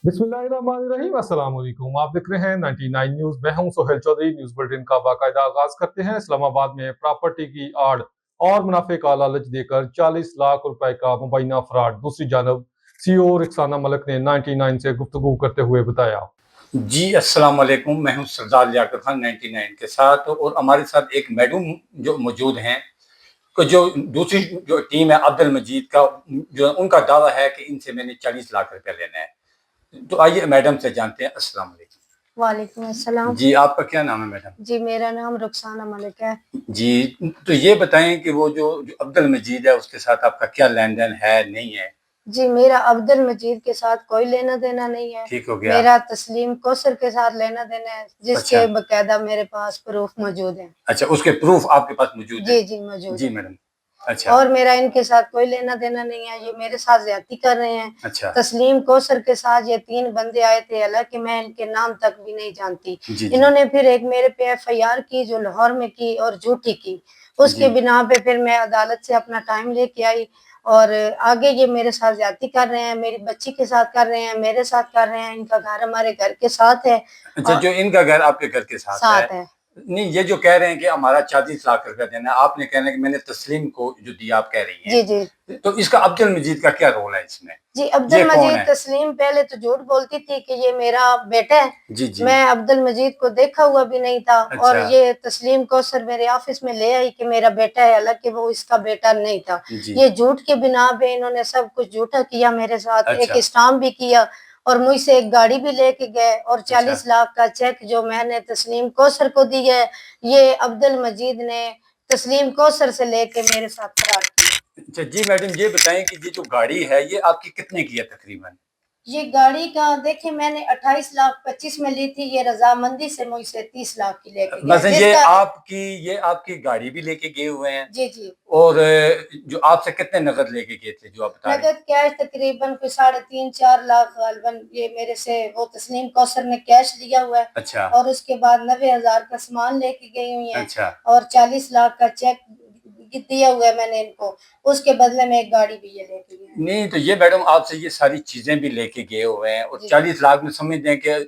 बिस्मिल्लाहिर्रहमानिर्रहीम, अस्सलाम वालेकुम। आप देख रहे हैं 99 न्यूज़। मैं हूं सोहेल चौधरी। न्यूज़ बुलेटिन का बाकायदा आगाज करते हैं। इस्लामाबाद में प्रॉपर्टी की आड़ और मुनाफे का लालच देकर 40 लाख रुपए का मुबैना फ्रॉड। दूसरी जानब सीईओ रिक्साना मलिक ने 99 से गुफ्तगू करते हुए बताया। जी अस्सलाम वालेकुम, मैं हूं सरदार लियाकत खान 99 के साथ, और हमारे साथ एक मैडम जो मौजूद हैं, जो दूसरी जो टीम है अब्दुल मजीद का, जो उनका दावा है कि इनसे मैंने 40 लाख रुपया लेना है। तो आइए मैडम से जानते हैं। अस्सलाम वालेकुम। वालेकुम अस्सलाम। जी, आपका क्या नाम है मैडम? जी, मेरा नाम रुखसाना मलिक है। जी, तो ये बताएं कि वो जो अब्दुल मजीद है उसके साथ आपका क्या लेन देन है, नहीं है? जी, मेरा अब्दुल मजीद के साथ कोई लेना देना नहीं है। ठीक हो गया। मेरा तस्लीम कौसर के साथ लेना देना है, जिसके अच्छा। बकायदा मेरे पास प्रूफ मौजूद है। अच्छा, उसके प्रूफ आपके पास मौजूद है? जी जी मौजूद जी है। मैडम। अच्छा। और मेरा इनके साथ कोई लेना देना नहीं है। ये मेरे साथ ज्यादती कर रहे हैं। अच्छा। तस्लीम कौसर के साथ ये 3 बंदे आए थे, हालांकि मैं इनके नाम तक भी नहीं जानती। जी जी। इन्होंने फिर एक मेरे पे एफआईआर की जो लाहौर में की और झूठी की। उसके जी। बिना पे फिर मैं अदालत से अपना टाइम लेके आई और आगे ये मेरे साथ ज्यादती कर रहे हैं, मेरी बच्ची के साथ कर रहे हैं, मेरे साथ कर रहे हैं। इनका घर हमारे घर के साथ है। अच्छा, जो इनका घर आपके घर के साथ है। नहीं, ये जो कह रहे हैं कि हमारा 40 लाख रुपया देना है, आपने कहना है कि मैंने तस्लीम को जो दिया, आप कह रही हैं। जी जी। तो इसका अब्दुल मजीद का क्या रोल है इसमें? जी, ये अब्दुल कौन मजीद है? तस्लीम पहले तो झूठ बोलती थी कि ये मेरा बेटा है। जी जी। मैं अब्दुल मजीद को देखा हुआ भी नहीं था। और अच्छा। ये तस्लीम कौसर मेरे ऑफिस में ले आई कि मेरा बेटा है, हालांकि वो इसका बेटा नहीं था। जी। ये झूठ के बिना पे इन्होंने सब कुछ झूठा किया मेरे साथ। अच्छा। एक स्टाम्प भी किया और मुझसे एक गाड़ी भी लेके गए और 40 अच्छा। लाख का चेक जो मैंने तस्लीम कौसर को दी है, ये अब्दुल मजीद ने तस्लीम कौसर से लेके मेरे साथ फरार किया। अच्छा जी मैडम, ये बताएं कि ये जो गाड़ी है ये आपकी कितने की है तकरीबन? ये गाड़ी का देखिए, मैंने 28 लाख 25 में ली थी। ये रजामंदी से मुझसे 30 लाख की लेके गया, मतलब ये आपकी गाड़ी भी लेके गए हुए हैं? जी जी। और जो आपसे कितने नगद लेके गए थे जो आप बता रहे हैं? नगद कैश तकरीबन कोई 3.5-4 लाख गालबन ये मेरे से वो तस्लीम कौसर ने कैश लिया हुआ है। अच्छा। और उसके बाद 90,000 का सामान लेके गई हुई है। अच्छा। और 40 लाख का चेक दिया हुआ है मैंने इनको। उसके बदले में एक गाड़ी भी ये लेके गए हैं। नहीं, तो ये मैडम आपसे ये सारी चीजें भी लेके गए हुए हैं, और 40 लाख में समझ दें कि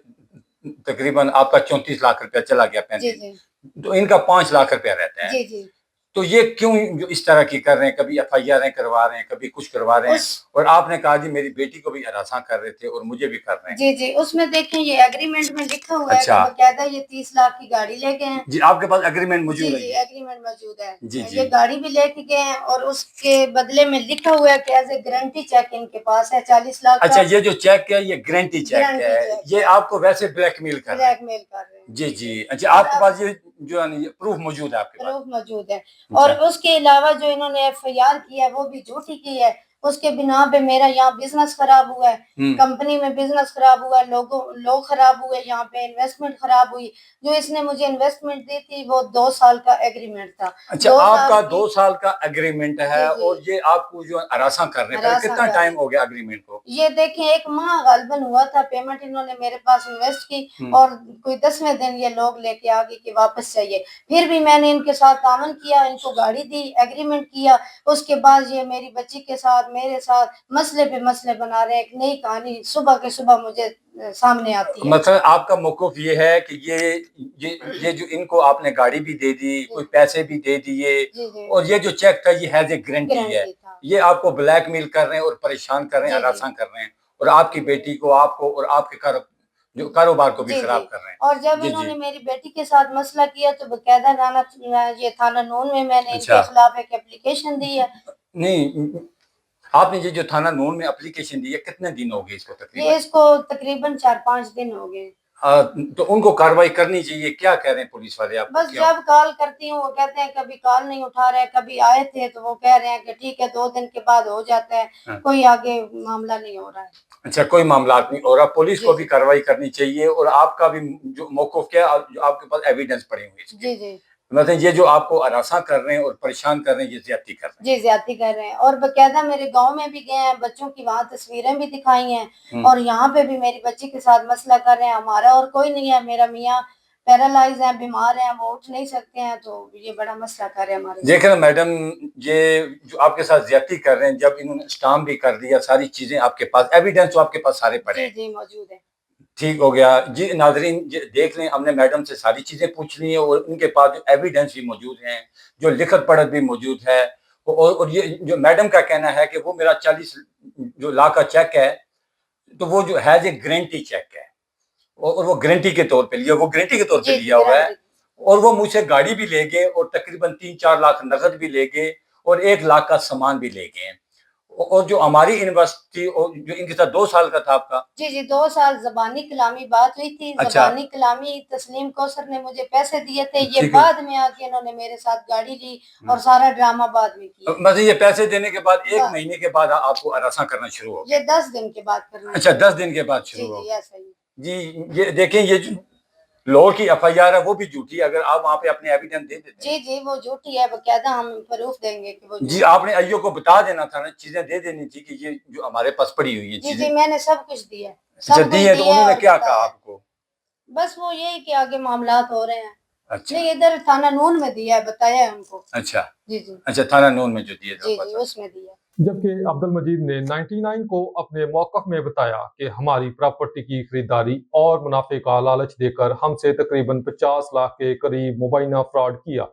तकरीबन आपका 34 लाख रुपया चला गया, 35। तो इनका 5 लाख रुपया रहता है। जी जी। तो ये क्यों जो इस तरह की कर रहे हैं? कभी एफआईआर करवा रहे हैं, कभी कुछ करवा रहे हैं, और आपने कहा जी मेरी बेटी को भी हरासा कर रहे थे और मुझे भी कर रहे हैं। जी जी, उसमें देखें ये एग्रीमेंट में लिखा हुआ अच्छा। है कि बकायदा ये 30 लाख की गाड़ी लेके हैं। जी, आपके पास एग्रीमेंट मौजूद है? जी, एग्रीमेंट मौजूद है। जी जी। ये गाड़ी भी लेके गए हैं और उसके बदले में लिखा हुआ है कि एज ए गारंटी चेक इनके पास है 40 लाख का। अच्छा, ये जो चेक है ये गारंटी चेक है, ये आपको वैसे ब्लैकमेल कर रहे हैं? ब्लैकमेल कर रहे हैं। जी जी। अच्छा, आपके पास ये जो है ना प्रूफ मौजूद है आपके पास? प्रूफ मौजूद है। और उसके अलावा जो इन्होंने एफआईआर किया है वो भी झूठी की है। उसके बिना पे मेरा यहाँ बिजनेस खराब हुआ है, कंपनी में बिजनेस खराब हुआ है, लोग खराब हुए, यहाँ पे इन्वेस्टमेंट खराब हुई। जो इसने मुझे इन्वेस्टमेंट दी थी वो 2 साल का एग्रीमेंट था। अच्छा, आपका 2 साल का एग्रीमेंट है और ये आपको जो हरासा कर रहे हैं। कितना टाइम हो गया एग्रीमेंट को? ये देखें 1 माह गालबन हुआ था। पेमेंट इन्होंने मेरे पास इन्वेस्ट की और कोई 10वें दिन ये लोग लेके आ गए कि वापस चाहिए। फिर भी मैंने इनके साथ तामन किया, इनको गाड़ी दी, एग्रीमेंट किया। उसके बाद ये मेरी बच्ची के साथ मेरे साथ मसले पे मसले बना रहे हैं। एक नई कहानी सुबह के सुबह मुझे सामने आती है। मतलब आपका मौक़िफ़ ये है कि ये जो इनको आपने गाड़ी भी दे दी, कोई पैसे भी दे दिए, और ये जो चेक था ये हैज़ ए गारंटी है। ये आपको ब्लैकमेल कर रहे हैं और परेशान कर रहे हैं, हरासा कर रहे हैं, और आपकी बेटी को, आपको और आपके कारोबार को भी खराब कर रहे हैं। और जब इन्होंने मेरी बेटी के साथ मसला किया तो बकायदा थाना नून में मैंने इनके खिलाफ एक एप्लीकेशन दी है। नहीं, आपने ये जो थाना नून में एप्लीकेशन दी है, कितने दिन हो गए इसको तकरीबन? ये इसको तकरीबन 4-5 दिन हो गए। तो उनको कार्रवाई करनी चाहिए। क्या कह रहे हैं पुलिस वाले आपको? बस जब कॉल करती हूँ वो कहते हैं कभी कॉल नहीं उठा रहे, कभी आए थे तो वो कह रहे हैं कि ठीक है 2 दिन के बाद हो जाता है। कोई आगे मामला नहीं हो रहा है। अच्छा, कोई मामला नहीं हो रहा। पुलिस को भी कार्रवाई करनी चाहिए, और आपका भी जो मौक़िफ़ क्या है, जो आपके पास एविडेंस पड़ी हुई है। जी जी। मतलब ये जो आपको हरासा कर रहे हैं और परेशान कर रहे हैं, ये ज़्यादती कर रहे हैं। जी, ज़्यादती कर रहे हैं। और बकायदा मेरे गाँव में भी गए हैं, बच्चों की वहाँ तस्वीरें भी दिखाई हैं। और यहाँ पे भी मेरी बच्ची के साथ मसला कर रहे हैं। हमारा और कोई नहीं है, मेरा मियाँ पैरालाइज हैं, बीमार हैं, वो उठ नहीं सकते हैं, तो ये बड़ा मसला कर रहे हैं हमारे देखें ना मैडम, ये जो आपके साथ ज्यादती कर रहे हैं, जब इन्होंने स्टाम्प भी कर दिया, सारी चीजें आपके पास, एविडेंस तो आपके पास सारे पड़े जी हैं, जी मौजूद है। ठीक हो गया जी। नाजरीन देख लें, हमने मैडम से सारी चीजें पूछ ली हैं और उनके पास जो एविडेंस भी मौजूद हैं, जो लिखत पढ़त भी मौजूद है। और ये जो मैडम का कहना है कि वो मेरा 40 जो लाख का चेक है, तो वो जो है ये गारंटी चेक है, और वो गारंटी के तौर पे लिया, वो गारंटी के तौर पे लिया हुआ है। और वो मुझसे गाड़ी भी ले गए और तकरीबन 3-4 लाख नगद भी ले गए और 1 लाख का सामान भी ले गए। और जो हमारी यूनिवर्सिटी और जो इनके साथ 2 साल का था आपका। जी जी 2 साल ज़बानी कलामी बात हुई थी। अच्छा। ज़बानी कलामी तस्लीम कौसर ने मुझे पैसे दिए थे, ये ठीक है। बाद में आके इन्होंने मेरे साथ गाड़ी ली और सारा ड्रामा बाद में किया। मतलब ये पैसे देने के बाद 1 हाँ। महीने के बाद आपको हरासा करना शुरू हो गया। ये 10 दिन के बाद करना। अच्छा, 10 दिन के बाद जी शुरू हो जी गया। ऐसा ही। जी, ये देखें, ये जो लाहौर की एफआईआर है वो भी झूठी है। अगर आप वहाँ पे अपने एविडेंस दे देते हैं। जी जी वो झूठी है, बकायदा हम प्रूफ देंगे कि वो जी, झूठी आपने आईओ को बता देना था ना, चीजें दे देनी थी कि ये जो हमारे पास पड़ी हुई है है। जी चीजें। जी मैंने सब कुछ दिया है। अच्छा, सब कुछ दी है तो दिया उन्होंने और क्या बताया। कहा आपको? बस वो यही कि आगे मामलात हो रहे हैं। अच्छा नहीं इधर थाना नून में दिया है, बताया है उनको। अच्छा जी जी अच्छा, थाना नून में जो दिए जी जी उसमें दिया। जबकि अब्दुल मजीद ने 99 को अपने मौक़िफ़ में बताया कि हमारी प्रॉपर्टी की खरीदारी और मुनाफे का लालच देकर हमसे तकरीबन 50 लाख के करीब मुबैना फ्रॉड किया।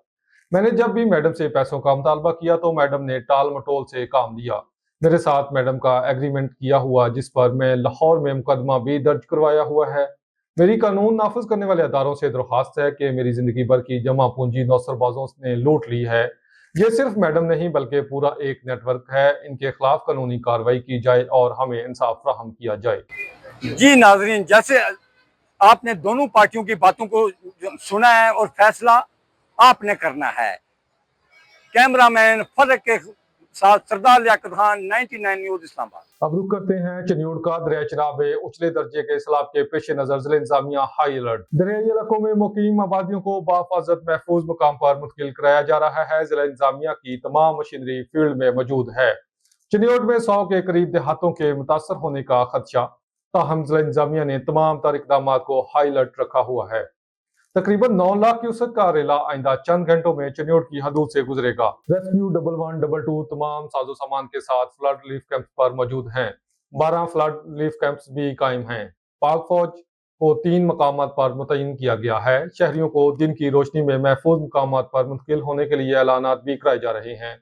मैंने जब भी मैडम से पैसों का मुतालबा किया तो मैडम ने टाल मटोल से काम लिया। मेरे साथ मैडम का एग्रीमेंट किया हुआ, जिस पर मैं लाहौर में मुकदमा भी दर्ज करवाया हुआ है। मेरी कानून नाफिज करने वाले अदारों से दरख्वास्त है कि मेरी जिंदगी भर की जमा पूंजी नौसरबाजों ने लूट ली है। ये सिर्फ मैडम नहीं बल्कि पूरा एक नेटवर्क है। इनके खिलाफ कानूनी कार्रवाई की जाए और हमें इंसाफ फराहम किया जाए। जी नाजरीन, जैसे आपने दोनों पार्टियों की बातों को सुना है और फैसला आपने करना है। कैमरामैन फरक के साथ सरदार लियाकत खान, 99 न्यूज इस्लामाबाद। अब रुक करते हैं चनियोड़ का। दरिया चनाब में उछले दर्जे के सैलाब के पेश नजर जिला इंतजामिया हाई अलर्ट। दरियाई इलाकों में मुकीम आबादियों को बाफाजत महफूज मुकाम पर मुंतकिल कराया जा रहा है। जिला इंतजामिया की तमाम मशीनरी फील्ड में मौजूद है। चनियोड़ में 100 के करीब देहातों के मुतासर होने का खदशा, ताहम जिला इंतजामिया ने तमाम तर इकदाम को हाई अलर्ट रखा हुआ है। तकरीबन 9 लाख क्यूसेक का रेला आइंदा चंद घंटों में चनियोड़ की हदूद से गुजरेगा। रेस्क्यू 1122 तमाम साजो सामान के साथ फ्लड रिलीफ कैंप पर मौजूद हैं। 12 फ्लड रिलीफ कैंप्स भी कायम हैं। पाक फौज को 3 मकामात पर मुतय्यन किया गया है। शहरियों को दिन की रोशनी में महफूज मकामात पर मुंतकिल होने के लिए ऐलानात भी कराए जा रहे हैं।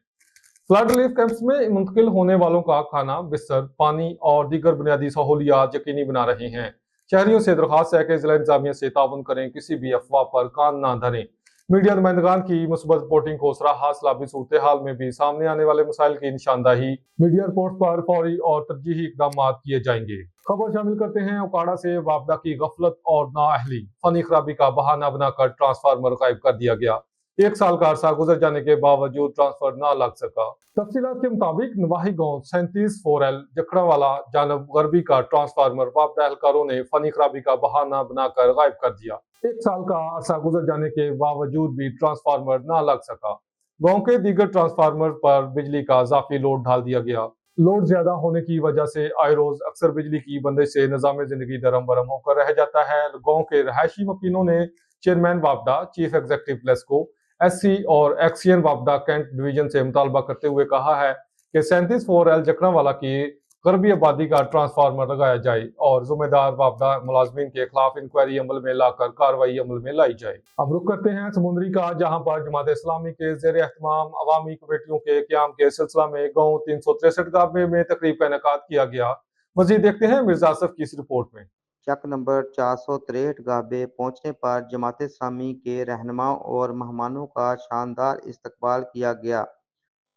फ्लड रिलीफ कैंप्स में मुंतकिल होने वालों का खाना, बिस्तर, पानी और दीगर बुनियादी सहूलियात यकीनी बना रहे हैं। शहरियों से दरख्वास्त है कि जिला इंतजामिया से ताउन करें, किसी भी अफवाह पर कान ना धरें। मीडिया नुमाइंदगान की मुस्बत रिपोर्टिंग को सराहा। सलाबी सूरत हाल में भी सामने आने वाले मसाइल की निशानदाही, मीडिया रिपोर्ट पर फौरी और तरजीही इकदाम किए जाएंगे। खबर शामिल करते हैं उकाड़ा से। वापदा की गफलत और नाअहली, फनी खराबी का बहाना बनाकर ट्रांसफार्मर गायब कर दिया गया। 1 साल का अरसा गुजर जाने के बावजूद ट्रांसफर ना लग सका। तफसीलात के मुताबिक नवाही गांव 37-4L जखड़ावाला जानब गरबी का ट्रांसफार्मर वापदा एहलकारों ने फनी खराबी का बहाना बनाकर गायब कर दिया। 1 साल का अरसा गुजर जाने के बावजूद भी ट्रांसफार्मर ना लग सका। गांव के दीगर ट्रांसफार्मर पर बिजली का इजाफी लोड डाल दिया गया। लोड ज्यादा होने की वजह से आए रोज अक्सर बिजली की बंदिश से निजाम जिंदगी दरम बरम होकर रह जाता है। गांव के रहायशी मकीनों ने चेयरमैन वापदा, चीफ एग्जीक्यूटिव प्लेस्को, एससी और एक्सियन वापदा कैंट डिवीजन से मुतालबा करते हुए कहा है कि 37-4L जखड़ावाला की गरबी आबादी का ट्रांसफार्मर लगाया जाए और जिम्मेदार वापदा मुलाजमीन के खिलाफ इंक्वायरी अमल में लाकर कार्रवाई अमल में लाई जाए। अब रुक करते हैं समुद्री का, जहां पर जमात इस्लामी के जेर एहतमाम अवामी कमेटियों के क्याम के सिलसिला में गाँव 363 गाबे में तकरीब का इनेकाद किया गया। मजीद देखते हैं मिर्जा आसफ की इस रिपोर्ट में। चक नंबर 463 गाबे पहुंचने पर जमात इस्लामी के रहनुमाओं और मेहमानों का शानदार इस्तकबाल किया गया।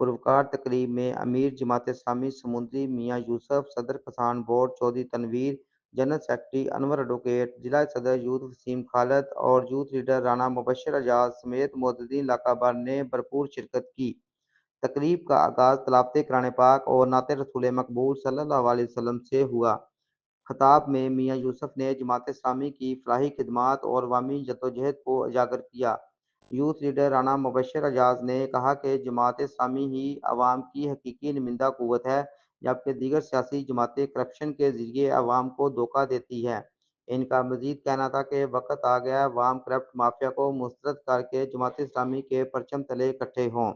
पुरवकार तकरीब में अमीर जमात इस्लामी समुंदरी मियाँ यूसुफ, सदर किसान board Chaudhry Tanveer, general secretary Anwar advocate, जिला सदर यूथ वसीम खालद और यूथ लीडर राना मुबशर एजाज समेत मुअद्दिदीन इलाका भर ने भरपूर शिरकत की। तकरीब का आगाज़ तलावत कुरान पाक और नाते रसूल मकबूल सल्लल्लाहु अलैहि वसल्लम से हुआ। खताब में मियाँ यूसुफ ने जमात इस्लामी की फलाही खिदमात और अवामी जद्दोजहद को उजागर किया। यूथ लीडर राना मुबशर एजाज ने कहा कि जमात इस्लामी ही अवाम की हकीकी नुमाइंदा क़ुव्वत है, जबकि दीगर सियासी जमातें करप्शन के ज़रिए अवाम को धोखा देती है। ان کا مزید کہنا تھا کہ وقت آ گیا ہے عوام کرپٹ مافیا کو مسترد کر کے جماعت اسلامی کے پرچم تلے اکٹھے ہوں۔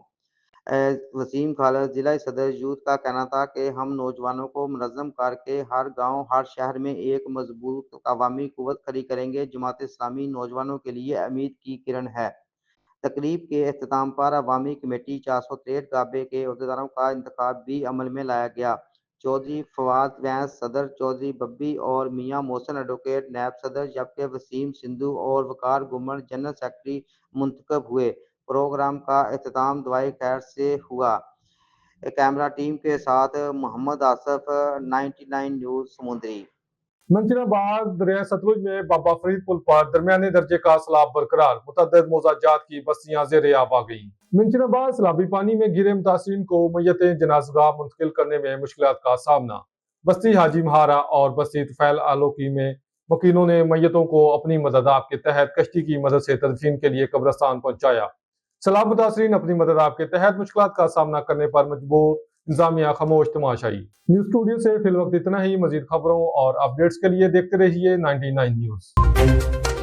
وسیم خالد ضلع صدر یوتھ کا کہنا تھا کہ ہم نوجوانوں کو منظم کر کے ہر گاؤں ہر شہر میں ایک مضبوط عوامی قوت کھڑی کریں گے۔ جماعت اسلامی نوجوانوں کے لیے امید کی کرن ہے۔ تقریب کے اختتام پر عوامی کمیٹی 463 گابے کے عہدیداروں کا انتخاب بھی عمل میں لایا گیا۔ چودھری فواد وینس صدر، چودھری ببی اور میاں محسن ایڈوکیٹ نائب صدر، جبکہ وسیم سندھو اور وقار گمر جنرل سیکرٹری منتخب ہوئے۔ پروگرام کا اختتام دعائے خیر سے ہوا۔ کیمرہ ٹیم کے ساتھ محمد آصف، 99 نیوز سمندری۔ منچن آباد دریائے ستلج میں بابا فرید پل پر درمیانے درجے کا سیلاب برقرار، متعدد موضوعات کی بستیاں زیر آب آ گئیں۔ منچن آباد سیلابی پانی میں گھرے متاثرین کو میتیں جنازگاہ منتقل کرنے میں مشکلات کا سامنا۔ بستی حاجی مہارا اور بستی طفیل آلوکی میں مکینوں نے میتوں کو اپنی مدد آپ کے تحت کشتی کی مدد سے تدفین کے لیے قبرستان پہنچایا۔ سیلاب متاثرین اپنی مدد آپ کے تحت مشکلات کا سامنا کرنے پر مجبور، انتظامیہ خاموش تماشائی۔ نیوز اسٹوڈیو سے فی الوقت اتنا ہی۔ مزید خبروں اور اپڈیٹس کے لیے دیکھتے رہیے 99 نیوز۔